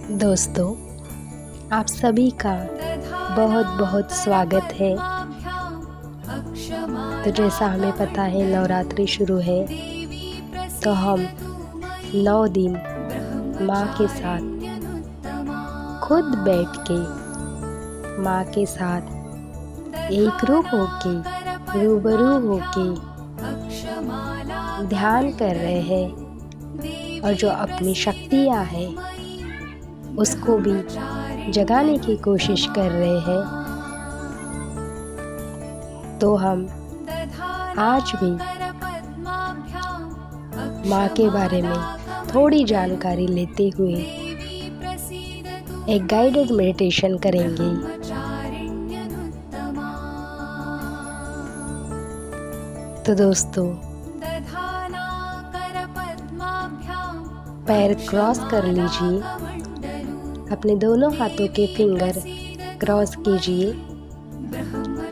दोस्तों, आप सभी का बहुत बहुत स्वागत है। तो जैसा हमें पता है नवरात्रि शुरू है, तो हम 9 दिन माँ के साथ खुद बैठ के माँ के साथ एक रूप होके रूबरू होके ध्यान कर रहे हैं और जो अपनी शक्तियाँ हैं उसको भी जगाने की कोशिश कर रहे हैं। तो हम आज भी माँ के बारे में थोड़ी जानकारी लेते हुए एक गाइडेड मेडिटेशन करेंगे। तो दोस्तों, पैर क्रॉस कर लीजिए, अपने दोनों हाथों के फिंगर क्रॉस कीजिए,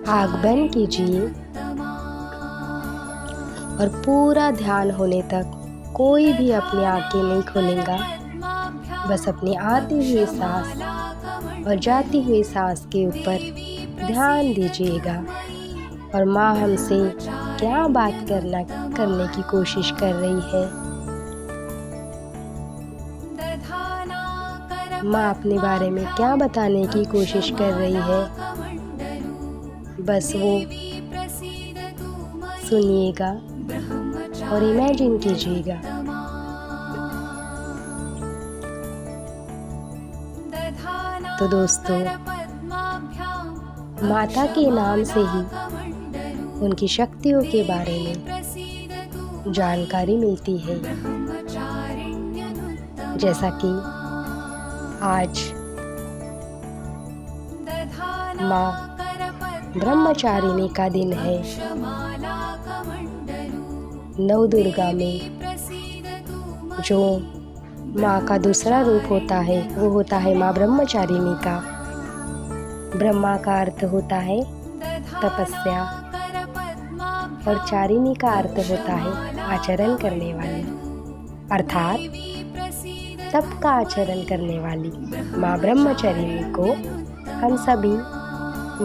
आँख बंद कीजिए और पूरा ध्यान होने तक कोई भी अपनी आँखें नहीं खोलेगा। बस अपनी आती हुई सांस और जाती हुई सांस के ऊपर ध्यान दीजिएगा और माँ हमसे क्या बात करने की कोशिश कर रही है। माँ अपने बारे में क्या बताने की कोशिश कर रही है, बस वो सुनिएगा और इमेजिन कीजिएगा। तो दोस्तों, माता के नाम से ही उनकी शक्तियों के बारे में जानकारी मिलती है। जैसा कि आज माँ ब्रह्मचारिणी का दिन है। नव दुर्गा में जो माँ का दूसरा रूप होता है वो होता है माँ ब्रह्मचारिणी का। ब्रह्मा का अर्थ होता है तपस्या और चारिणी का अर्थ होता है आचरण करने वाली, अर्थात तप का आचरण करने वाली माँ ब्रह्मचारिणी को हम सभी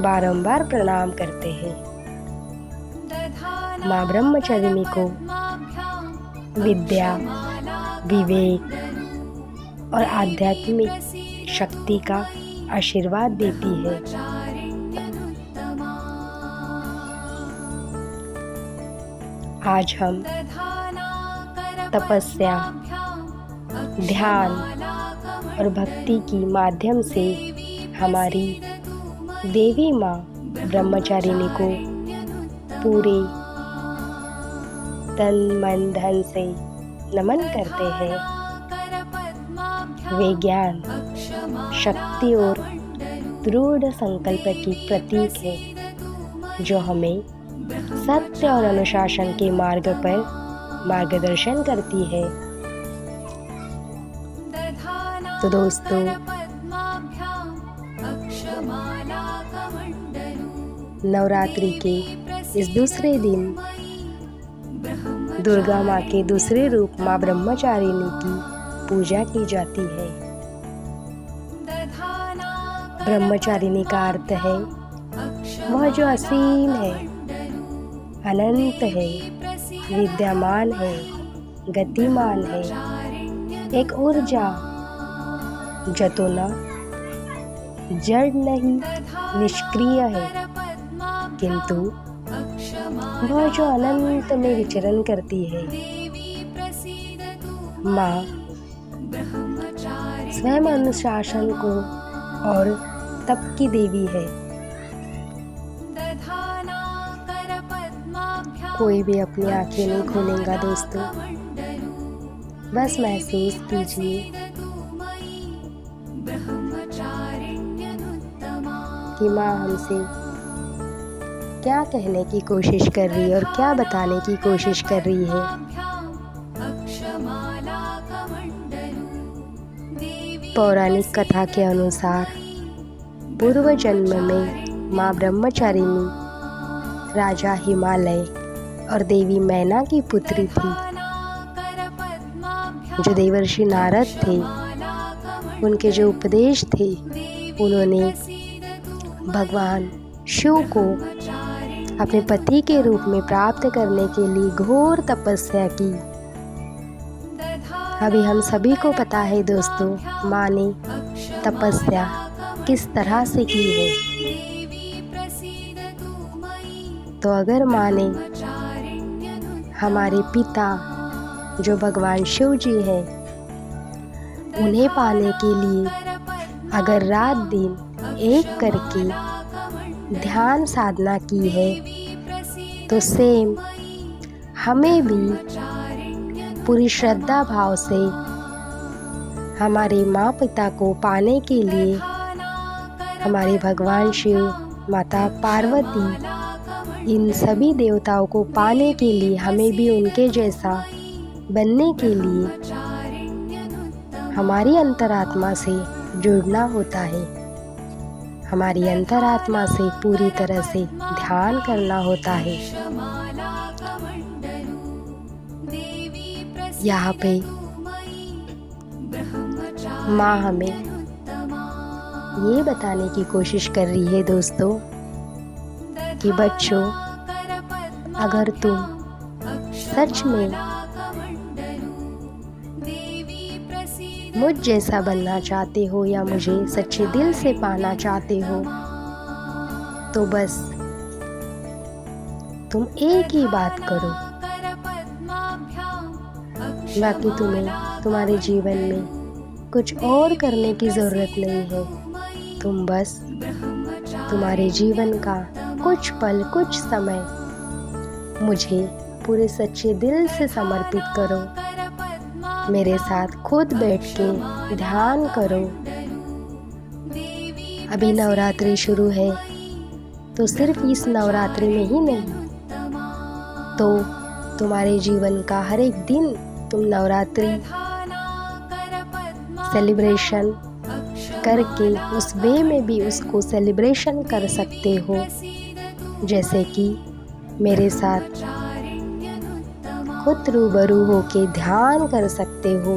बारंबार प्रणाम करते हैं। माँ ब्रह्मचारिणी को विद्या, विवेक और आध्यात्मिक शक्ति का आशीर्वाद देती है। आज हम तपस्या, ध्यान और भक्ति की माध्यम से हमारी देवी माँ ब्रह्मचारिणी को पूरे तन मन धन से नमन करते हैं। वे ज्ञान, शक्ति और दृढ़ संकल्प की प्रतीक है जो हमें सत्य और अनुशासन के मार्ग पर मार्गदर्शन करती है। तो दोस्तों, नवरात्रि के इस दूसरे दिन दुर्गा माँ के दूसरे रूप माँ ब्रह्मचारिणी की पूजा की जाती है। ब्रह्मचारिणी का अर्थ है वह जो असीम है, अनंत है, विद्यमान है, गतिमान है, एक ऊर्जा जो ना जड़ नहीं, निष्क्रिय है, किंतु वह जो अनंत में विचरण करती है। माँ स्वयं अनुशासन को और तप की देवी है। कोई भी अपनी आंखें नहीं खोलेगा दोस्तों, बस महसूस कीजिए कि माँ हमसे क्या कहने की कोशिश कर रही है और क्या बताने की कोशिश कर रही है। पौराणिक कथा के अनुसार पूर्व जन्म में माँ ब्रह्मचारिणी राजा हिमालय और देवी मैना की पुत्री थी। जो देवर्षि नारद थे उनके जो उपदेश थे उन्होंने भगवान शिव को अपने पति के रूप में प्राप्त करने के लिए घोर तपस्या की। अभी हम सभी को पता है दोस्तों, माँ ने तपस्या किस तरह से की है। तो अगर माँ ने हमारे पिता जो भगवान शिव जी हैं उन्हें पाने के लिए अगर रात दिन एक करके ध्यान साधना की है, तो सेम हमें भी पूरी श्रद्धा भाव से हमारे माँ पिता को पाने के लिए, हमारे भगवान शिव, माता पार्वती, इन सभी देवताओं को पाने के लिए हमें भी उनके जैसा बनने के लिए हमारी अंतरात्मा से जुड़ना होता है। हमारी अंतरात्मा से पूरी तरह से ध्यान करना होता है। यहाँ पे माँ हमें ये बताने की कोशिश कर रही है दोस्तों कि बच्चों, अगर तुम सच में मुझ जैसा बनना चाहते हो या मुझे सच्चे दिल से पाना चाहते हो, तो बस तुम एक ही बात करो। बाकी तुम्हें तुम्हारे जीवन में कुछ और करने की ज़रूरत नहीं है। तुम बस तुम्हारे जीवन का कुछ पल, कुछ समय मुझे पूरे सच्चे दिल से समर्पित करो। मेरे साथ खुद बैठ के ध्यान करो। अभी नवरात्रि शुरू है, तो सिर्फ इस नवरात्रि में ही नहीं, तो तुम्हारे जीवन का हर एक दिन तुम नवरात्रि सेलिब्रेशन करके उस वे में भी उसको सेलिब्रेशन कर सकते हो। जैसे कि मेरे साथ खुद रूबरू होके ध्यान कर सकते हो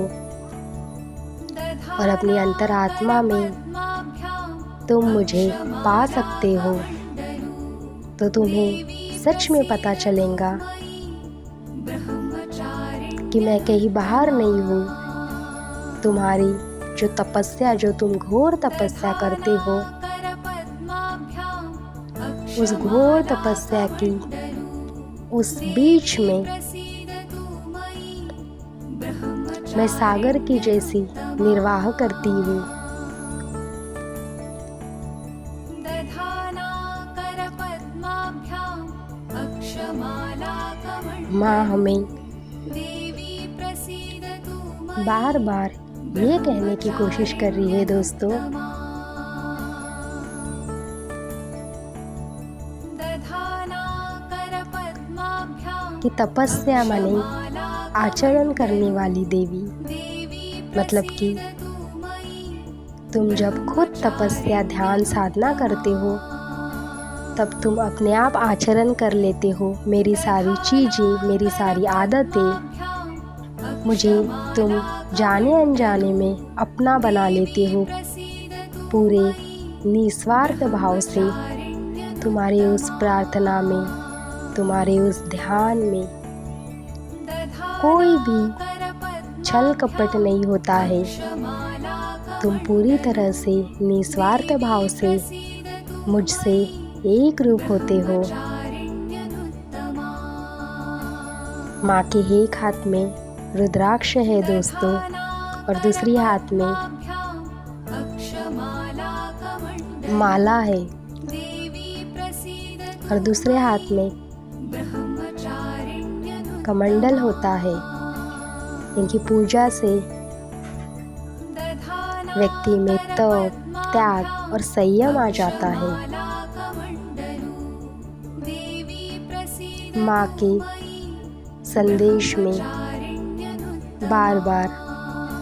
और अपनी अंतरात्मा में तुम मुझे पा सकते हो। तो तुम्हें सच में पता चलेगा कि मैं कहीं बाहर नहीं हूँ। तुम्हारी जो तपस्या, जो तुम घोर तपस्या करते हो, उस घोर तपस्या की उस बीच में मैं सागर की जैसी निर्वाह करती हूँ। माँ हमें बार बार ये कहने की कोशिश कर रही है दोस्तों कि तपस्या माने आचरण करने वाली देवी। मतलब कि तुम जब खुद तपस्या, ध्यान, साधना करते हो, तब तुम अपने आप आचरण कर लेते हो। मेरी सारी चीज़ें, मेरी सारी आदतें मुझे तुम जाने अनजाने में अपना बना लेते हो। पूरे निस्वार्थ भाव से तुम्हारे उस प्रार्थना में, तुम्हारे उस ध्यान में कोई भी छल कपट नहीं होता है। तुम पूरी तरह से निस्वार्थ भाव से मुझसे एक रूप होते हो। माँ के एक हाथ में रुद्राक्ष है दोस्तों, और दूसरी हाथ में माला है, और दूसरे हाथ में कमंडल होता है। इनकी पूजा से व्यक्ति में तप, त्याग और संयम आ जाता है। माँ के संदेश में बार बार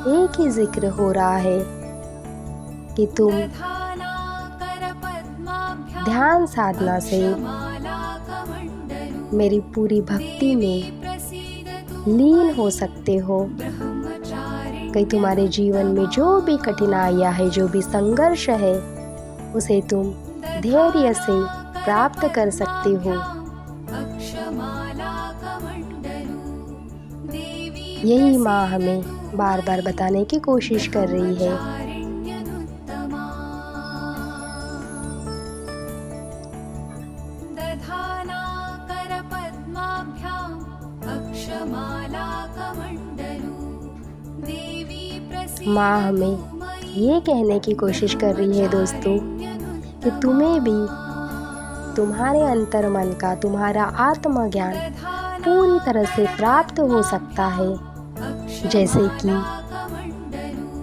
एक ही जिक्र हो रहा है कि तुम ध्यान साधना से मेरी पूरी भक्ति में लीन हो सकते हो। कि तुम्हारे जीवन में जो भी कठिनाइयाँ है, जो भी संघर्ष है, उसे तुम धैर्य से प्राप्त कर सकते हो। यही माँ हमें बार बार बताने की कोशिश कर रही है। माँ हमें ये कहने की कोशिश कर रही है दोस्तों कि तुम्हें भी तुम्हारे अंतर्मन का, तुम्हारा आत्मज्ञान पूरी तरह से प्राप्त हो सकता है। जैसे कि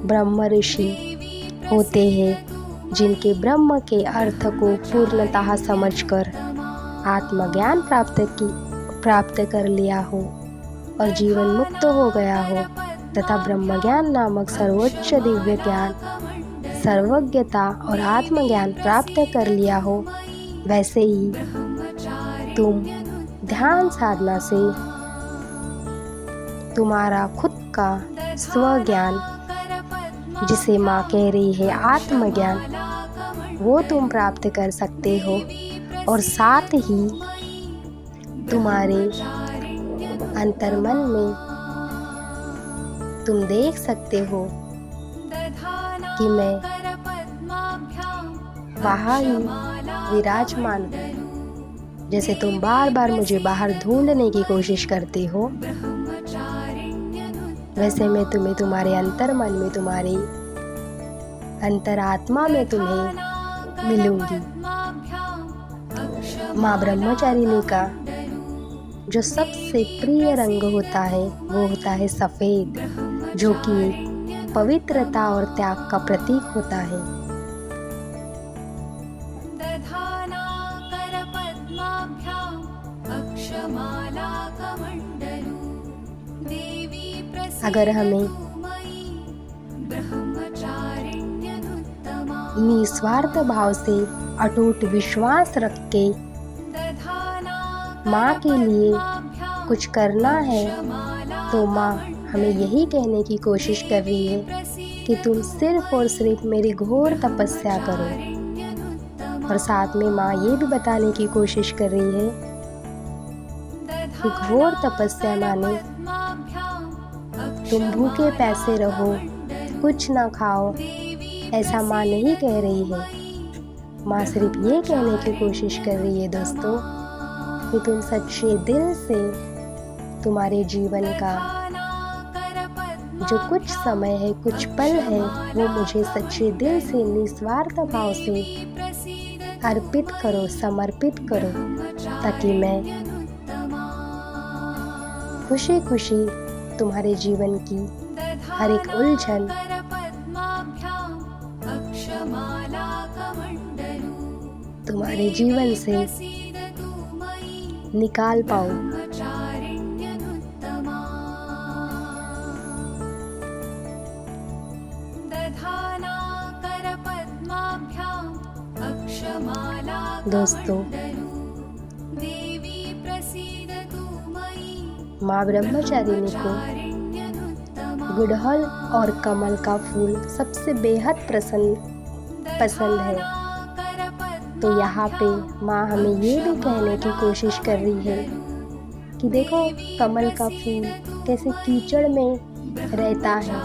ब्रह्म ऋषि होते हैं जिनके ब्रह्म के अर्थ को पूर्णतः समझकर आत्मज्ञान प्राप्त कर लिया हो और जीवन मुक्त हो गया हो, तथा ब्रह्मज्ञान नामक सर्वोच्च दिव्य ज्ञान, सर्वज्ञता और आत्मज्ञान प्राप्त कर लिया हो, वैसे ही तुम ध्यान साधना से तुम्हारा खुद का स्वज्ञान, जिसे माँ कह रही है आत्मज्ञान, वो तुम प्राप्त कर सकते हो। और साथ ही तुम्हारे अंतर्मन में तुम देख सकते हो कि मैं वहाँ ही विराजमान हूँ। जैसे तुम बार बार मुझे बाहर ढूंढने की कोशिश करते हो, वैसे मैं तुम्हें तुम्हारे अंतर्मन में, तुम्हारे अंतरात्मा में तुम्हें मिलूंगी। माँ ब्रह्मचारिणी का जो सबसे प्रिय रंग होता है वो होता है सफ़ेद, जो कि पवित्रता और त्याग का प्रतीक होता है। अगर हमें निस्वार्थ भाव से अटूट विश्वास रख के माँ के लिए कुछ करना है, तो माँ हमें यही कहने की कोशिश कर रही है कि तुम सिर्फ और सिर्फ मेरी घोर तपस्या करो। और साथ में माँ ये भी बताने की कोशिश कर रही है कि घोर तपस्या माने तुम भूखे प्यासे रहो, कुछ ना खाओ, ऐसा माँ नहीं कह रही है। माँ सिर्फ ये कहने की कोशिश कर रही है दोस्तों कि तुम सच्चे दिल से तुम्हारे जीवन का जो कुछ समय है, कुछ पल है, वो मुझे सच्चे दिल से निस्वार्थ भाव से अर्पित करो, समर्पित करो, ताकि मैं खुशी खुशी तुम्हारे जीवन की हर एक उलझन तुम्हारे जीवन से निकाल पाऊं। दोस्तों, माँ ब्रह्मचारिणी को गुड़हल और कमल का फूल सबसे बेहद पसंद है। तो यहाँ पे माँ हमें ये भी कहने की कोशिश कर रही है कि देखो कमल का फूल कैसे कीचड़ में रहता है,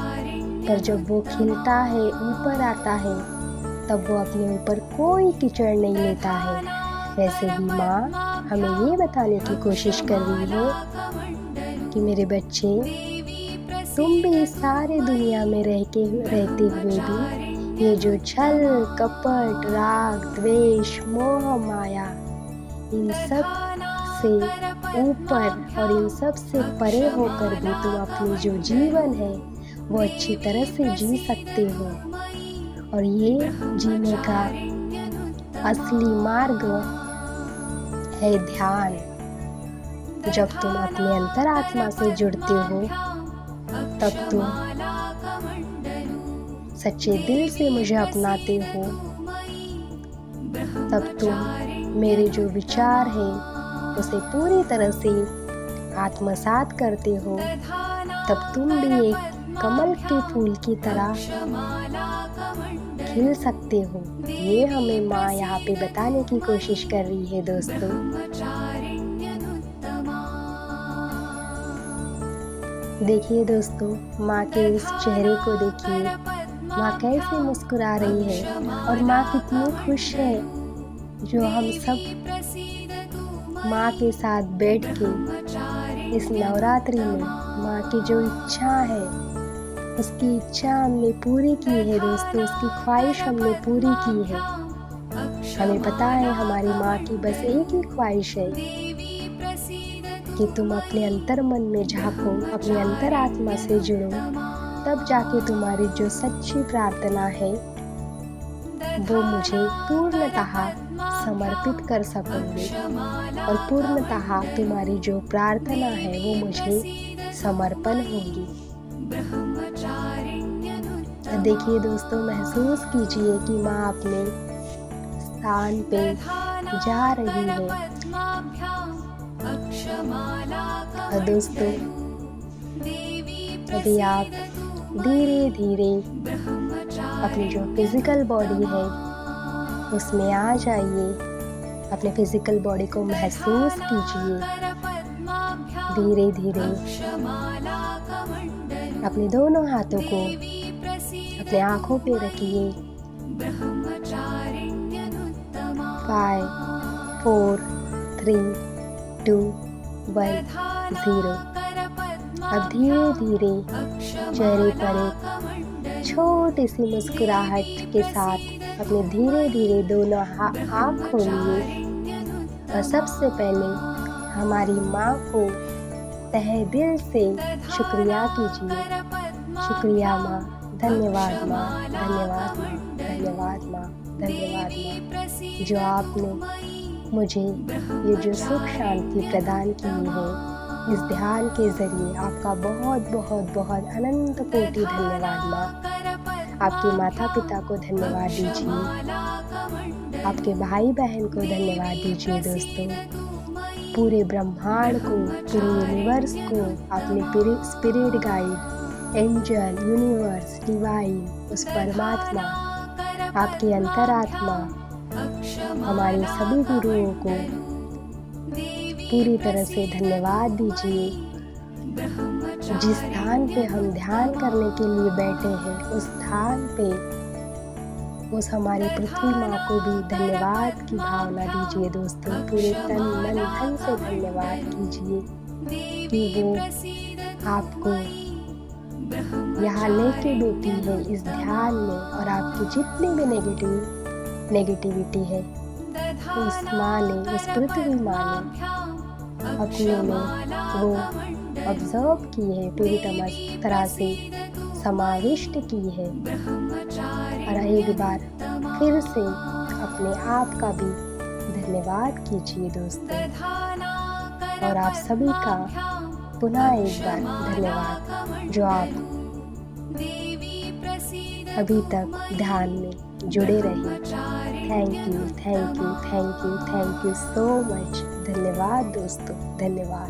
पर जब वो खिलता है, ऊपर आता है, तब वो अपने ऊपर कोई कीचड़ नहीं लेता है। वैसे ही माँ हमें ये बताने की कोशिश कर रही है कि मेरे बच्चे, तुम भी इस सारे दुनिया में रहते हुए भी ये जो छल, कपट, राग, द्वेष, मोह, माया, इन सब से ऊपर और इन सब से परे होकर भी तुम अपनी जो जीवन है वो अच्छी तरह से जी सकते हो। और ये जीने का असली मार्ग है ध्यान। जब तुम अपने अंतरात्मा से जुड़ते हो, तब तुम सच्चे दिल से मुझे अपनाते हो, तब तुम मेरे जो विचार है उसे पूरी तरह से आत्मसात करते हो, तब तुम भी एक कमल के फूल की तरह खिल सकते हो। ये हमें माँ यहाँ पे बताने की कोशिश कर रही है दोस्तों। देखिए दोस्तों, माँ के इस चेहरे को देखिए, माँ कैसे मुस्कुरा रही है और माँ कितनी खुश है। जो हम सब माँ के साथ बैठ के इस नवरात्रि में माँ की जो इच्छा है, उसकी इच्छा हमने पूरी की है दोस्तों, उसकी ख्वाहिश हमने पूरी की है। हमें पता है हमारी माँ की बस एक ही ख्वाहिश है कि तुम अपने अंतर मन में झांको, अपने अंतर आत्मा से जुड़ो, तब जाके तुम्हारी जो सच्ची प्रार्थना है वो मुझे पूर्णतः समर्पित कर सकोगे और पूर्णतः तुम्हारी जो प्रार्थना है वो मुझे समर्पण होगी। देखिए दोस्तों, महसूस कीजिए कि माँ अपने स्थान पे जा रही है। और दोस्तों, अभी आप धीरे धीरे अपनी जो फिजिकल बॉडी है उसमें आ जाइए। अपने फिजिकल बॉडी को महसूस कीजिए। धीरे धीरे अपने दोनों हाथों को अपने आँखों पे रखिए। 5 4 3 2 1 0। अब धीरे धीरे चेहरे पर एक छोटी सी मुस्कुराहट के साथ अपने धीरे धीरे दोनों आँख खोलिए और सबसे पहले हमारी माँ को तहे दिल से शुक्रिया कीजिए। शुक्रिया माँ, धन्यवाद माँ, धन्यवाद माँ, धन्यवाद माँ, धन्यवाद माँ, जो आपने मुझे ये जो सुख शांति प्रदान की है। इस ध्यान के जरिए आपका बहुत बहुत बहुत अनंत कोटि धन्यवाद माँ। आपके माता पिता को धन्यवाद दीजिए, आपके भाई बहन को धन्यवाद दीजिए दोस्तों, पूरे ब्रह्मांड को, पूरे यूनिवर्स को, आपने spirit guide, angel, universe, divine, उस परमात्मा, आपकी अंतरात्मा, हमारे सभी गुरुओं को पूरी तरह से धन्यवाद दीजिए। जिस स्थान पे हम ध्यान करने के लिए बैठे हैं, उस स्थान पे उस हमारी पृथ्वी माँ को भी धन्यवाद की भावना दीजिए दोस्तों। पूरे तन मन धन से धन्यवाद कीजिए कि वो आपको यहाँ लेके बैठी है इस ध्यान में, और आपकी जितनी भी नेगेटिविटी है उस माँ ने, उस पृथ्वी माँ ने अपने में वो ऑब्जर्व की है, पूरी तरह से समाविष्ट की है। और एक बार फिर से अपने आप का भी धन्यवाद कीजिए दोस्तों। और आप सभी का पुनः एक बार धन्यवाद, जो आप अभी तक ध्यान में जुड़े रहे। Thank you, thank you, thank you, thank you so much. धन्यवाद दोस्तों, धन्यवाद।